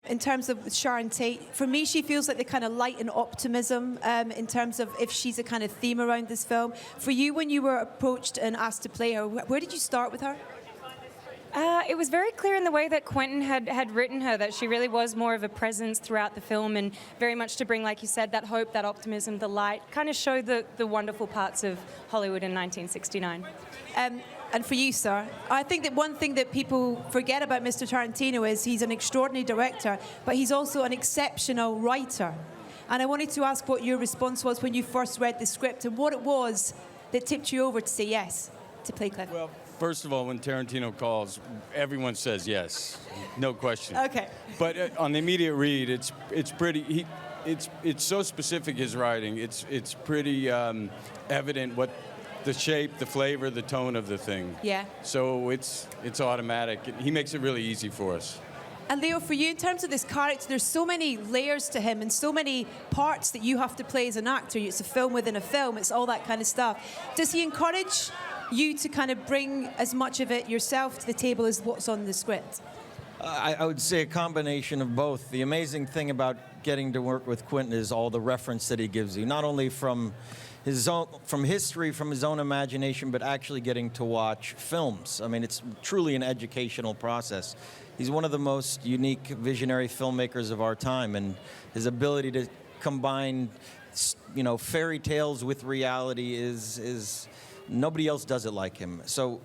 in terms of Sharon Tate, for me, she feels like the kind of light and optimism in terms of if she's a kind of theme around this film. For you, when you were approached and asked to play her, where did you start with her? It was very clear in the way that Quentin had written her that she really was more of a presence throughout the film and very much to bring, like you said, that hope, that optimism, the light, kind of show the wonderful parts of Hollywood in 1969. And for you, sir, I think that one thing that people forget about Mr. Tarantino is he's an extraordinary director, but he's also an exceptional writer. And I wanted to ask what your response was when you first read the script and what it was that tipped you over to say yes to play Cliff. Well, first of all, when Tarantino calls, everyone says yes, no question. Okay. But on the immediate read, it's pretty. It's so specific, his writing. It's pretty evident what the shape, the flavor, the tone of the thing. Yeah. So it's automatic. He makes it really easy for us. And Leo, for you, in terms of this character, there's so many layers to him and so many parts that you have to play as an actor. It's a film within a film. It's all that kind of stuff. Does he encourage you to kind of bring as much of it yourself to the table as what's on the script? I would say a combination of both. The amazing thing about getting to work with Quentin is all the reference that he gives you, not only from history, from his own imagination, but actually getting to watch films. I mean, it's truly an educational process. He's one of the most unique visionary filmmakers of our time, and his ability to combine, fairy tales with reality is nobody else does it like him. So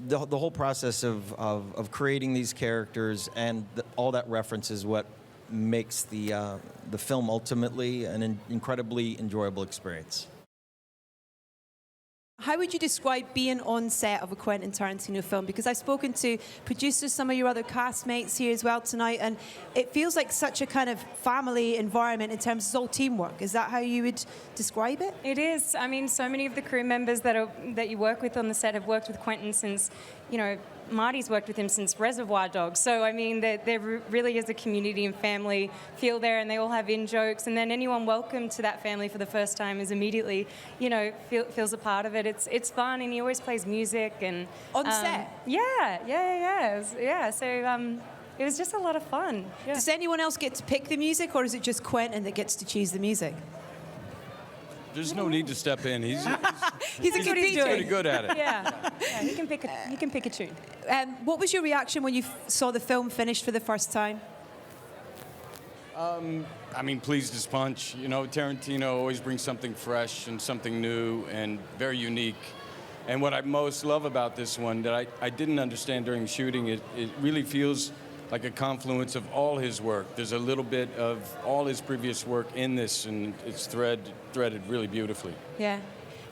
the whole process of creating these characters and all that reference is what makes the film ultimately an incredibly enjoyable experience. How would you describe being on set of a Quentin Tarantino film? Because I've spoken to producers, some of your other castmates here as well tonight, and it feels like such a kind of family environment in terms of all teamwork. Is that how you would describe it? It is. I mean, so many of the crew members that you work with on the set have worked with Quentin since, Marty's worked with him since Reservoir Dogs. So, I mean, there really is a community and family feel there, and they all have in-jokes. And then anyone welcomed to that family for the first time is immediately, feels a part of it. It's fun, and he always plays music. And on set? Yeah. So it was just a lot of fun. Yeah. Does anyone else get to pick the music, or is it just Quentin that gets to choose the music? There's no need to step in. He's pretty good at it. Yeah, he can pick a tune. What was your reaction when you saw the film finished for the first time? Pleased as punch. Tarantino always brings something fresh and something new and very unique. And what I most love about this one that I didn't understand during shooting, it really feels like a confluence of all his work. There's a little bit of all his previous work in this, and it's threaded really beautifully. Yeah.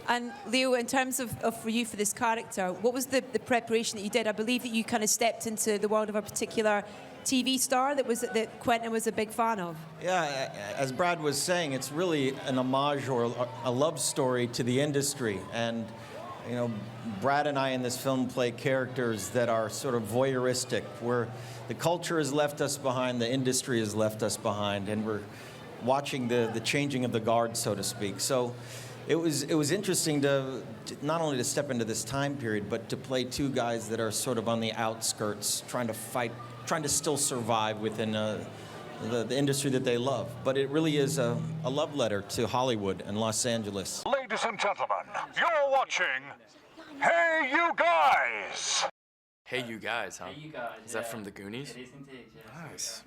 And Leo, in terms of for you for this character, what was the preparation that you did? I believe that you kind of stepped into the world of a particular TV star that Quentin was a big fan of. Yeah, as Brad was saying, it's really an homage or a love story to the industry. And Brad and I in this film play characters that are sort of voyeuristic, where the culture has left us behind, the industry has left us behind, and we're watching the changing of the guard, so to speak. So it was interesting to not only to step into this time period, but to play two guys that are sort of on the outskirts, trying to fight, trying to still survive within the industry that they love. But it really is a love letter to Hollywood and Los Angeles. Ladies and gentlemen, you're watching Hey You Guys! Hey You Guys, huh? Hey You Guys. Is that from the Goonies? It is indeed, yeah. Nice.